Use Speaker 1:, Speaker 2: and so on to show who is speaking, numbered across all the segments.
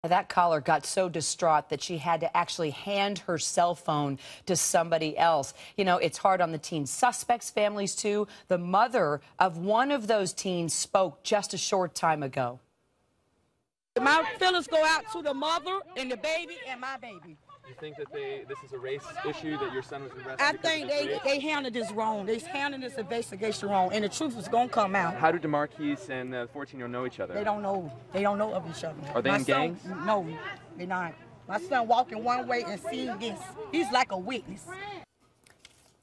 Speaker 1: That caller got so distraught that she had to actually hand her cell phone to somebody else. You know, it's hard on the teen suspects' families, too. The mother of one of those teens spoke just a short time ago.
Speaker 2: My feelings go out to the mother and the baby and my baby.
Speaker 3: You think that this is a race issue, that your son was arrested?
Speaker 2: I think they handled this wrong. They handled this investigation wrong, and the truth is going to come out.
Speaker 3: How do DeMarquise and the 14-year-old know each other?
Speaker 2: They don't know. They don't know of each other.
Speaker 3: Are they in gangs?
Speaker 2: No, they're not. My son walking one way and seeing this. He's like a witness.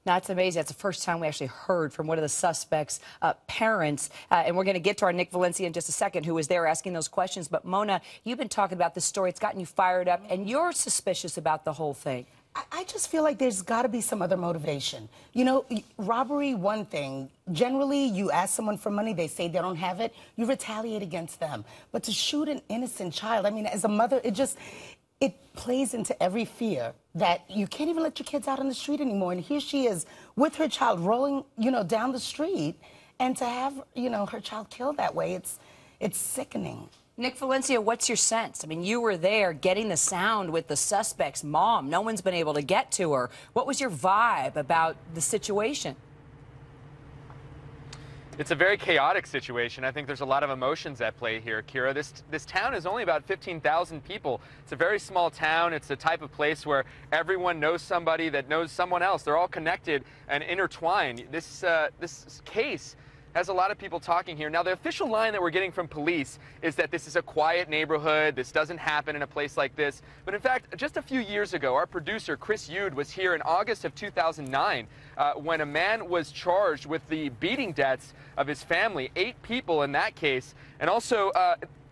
Speaker 1: That's amazing. That's the first time we actually heard from one of the suspects' parents. And we're going to get to our Nick Valencia in just a second, who was there asking those questions. But, Mona, you've been talking about this story. It's gotten you fired up, and you're suspicious about the whole thing.
Speaker 4: I just feel like there's got to be some other motivation. You know, robbery, one thing. Generally, you ask someone for money, they say they don't have it, you retaliate against them. But to shoot an innocent child, I mean, as a mother, it plays into every fear that you can't even let your kids out on the street anymore. And here she is with her child rolling, you know, down the street. And to have, you know, her child killed that way, it's sickening.
Speaker 1: Nick Valencia, what's your sense? I mean, you were there getting the sound with the suspect's mom. No one's been able to get to her. What was your vibe about the situation?
Speaker 3: It's a very chaotic situation. I think there's a lot of emotions at play here, Kira. This town is only about 15,000 people. It's a very small town. It's the type of place where everyone knows somebody that knows someone else. They're all connected and intertwined. This case has a lot of people talking here. Now, the official line that we're getting from police is that this is a quiet neighborhood. This doesn't happen in a place like this. But in fact, just a few years ago, our producer, Chris Yude, was here in August of 2009 when a man was charged with the beating deaths of his family, 8 people in that case. And also,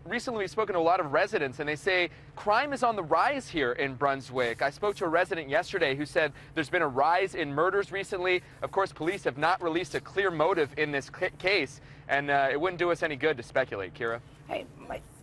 Speaker 3: recently we've spoken to a lot of residents, and they say crime is on the rise here in Brunswick. I spoke to a resident yesterday who said there's been a rise in murders recently. Of course, police have not released a clear motive in this case, and it wouldn't do us any good to speculate, Kira.
Speaker 1: Hey,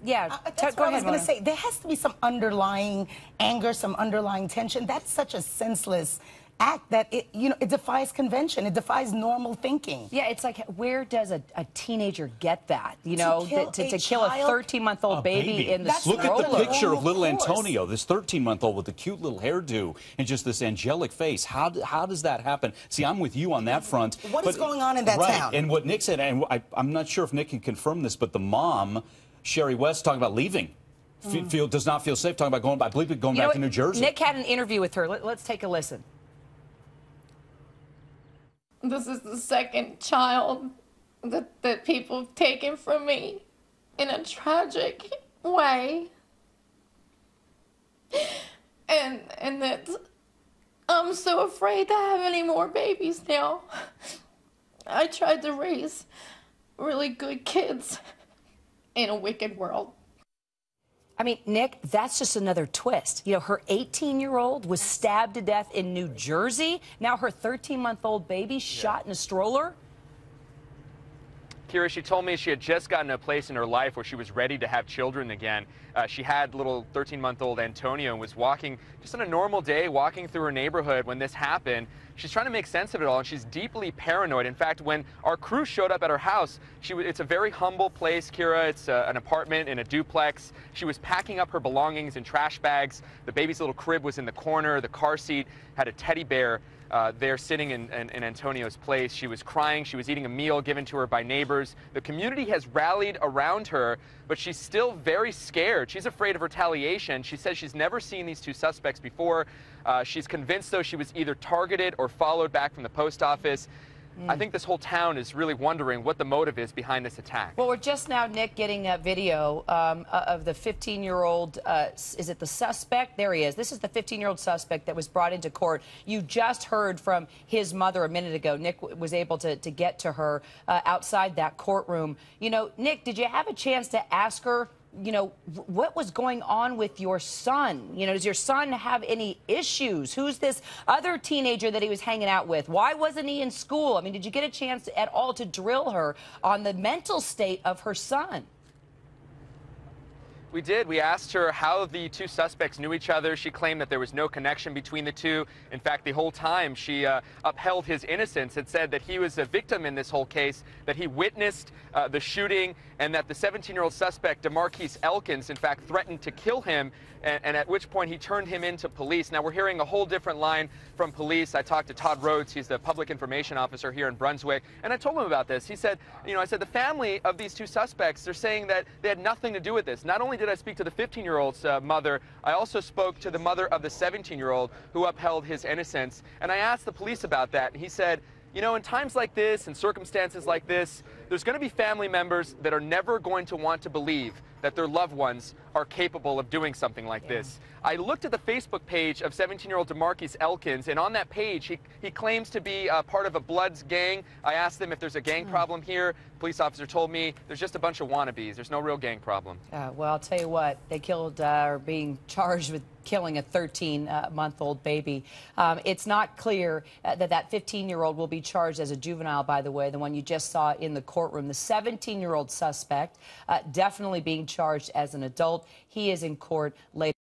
Speaker 1: yeah,
Speaker 4: that's
Speaker 1: go
Speaker 4: what
Speaker 1: ahead,
Speaker 4: I was going
Speaker 1: Mona.
Speaker 4: to say. There has to be some underlying anger, some underlying tension. That's such a senseless act that it defies convention. It defies normal thinking.
Speaker 1: Yeah, it's like, where does a teenager get that? You know, to kill a 13-month-old baby in the
Speaker 5: Look
Speaker 1: stroller.
Speaker 5: at the picture of little Antonio, this 13-month-old with the cute little hairdo and just this angelic face. How does that happen? See, I'm with you on that front.
Speaker 4: What is going on in that town?
Speaker 5: And what Nick said, and I'm not sure if Nick can confirm this, but the mom, Sherry West, talking about leaving. Does not feel safe, talking about I believe going back to New Jersey.
Speaker 1: Nick had an interview with her. Let's take a listen.
Speaker 6: This is the second child that people have taken from me in a tragic way. And that I'm so afraid to have any more babies now. I tried to raise really good kids in a wicked world.
Speaker 1: I mean, Nick, that's just another twist. You know, her 18-year-old was stabbed to death in New Jersey. Now her 13-month-old baby shot in a stroller.
Speaker 3: Kira, she told me she had just gotten to a place in her life where she was ready to have children again. She had little 13-month-old Antonio and was walking just on a normal day, walking through her neighborhood when this happened. She's trying to make sense of it all, and she's deeply paranoid. In fact, when our crew showed up at her house, it's a very humble place, Kira. It's an apartment in a duplex. She was packing up her belongings in trash bags. The baby's little crib was in the corner. The car seat had a teddy bear there sitting in Antonio's place. She was crying. She was eating a meal given to her by neighbors. The community has rallied around her, but she's still very scared. She's afraid of retaliation. She says she's never seen these two suspects before. She's convinced, though, she was either targeted or followed back from the post office. I think this whole town is really wondering what the motive is behind this attack.
Speaker 1: Well, we're just now, Nick, getting a video of the 15-year-old, is it the suspect? There he is. This is the 15-year-old suspect that was brought into court. You just heard from his mother a minute ago. Nick was able to get to her outside that courtroom. You know, Nick, did you have a chance to ask her, you know, what was going on with your son? You know, does your son have any issues? Who's this other teenager that he was hanging out with? Why wasn't he in school? I mean, did you get a chance at all to drill her on the mental state of her son?
Speaker 3: We did. We asked her how the two suspects knew each other. She claimed that there was no connection between the two. In fact, the whole time she upheld his innocence and said that he was a victim in this whole case, that he witnessed the shooting, and that the 17-year-old suspect, DeMarquise Elkins, in fact, threatened to kill him, and at which point he turned him into police. Now, we're hearing a whole different line from police. I talked to Todd Rhodes. He's the public information officer here in Brunswick, and I told him about this. He said, I said, the family of these two suspects, they're saying that they had nothing to do with this. Not only did I speak to the 15-year-old's mother, I also spoke to the mother of the 17-year-old who upheld his innocence. And I asked the police about that. And he said, in times like this and circumstances like this, there's going to be family members that are never going to want to believe that their loved ones are capable of doing something like this. I looked at the Facebook page of 17-year-old DeMarquise Elkins, and on that page, he claims to be part of a Bloods gang. I asked them if there's a gang problem here. The police officer told me there's just a bunch of wannabes. There's no real gang problem.
Speaker 1: Well, I'll tell you what, they killed or being charged with killing a 13-month-old baby. It's not clear that 15-year-old will be charged as a juvenile, by the way, the one you just saw in the courtroom. The 17-year-old suspect definitely being charged as an adult. He is in court later.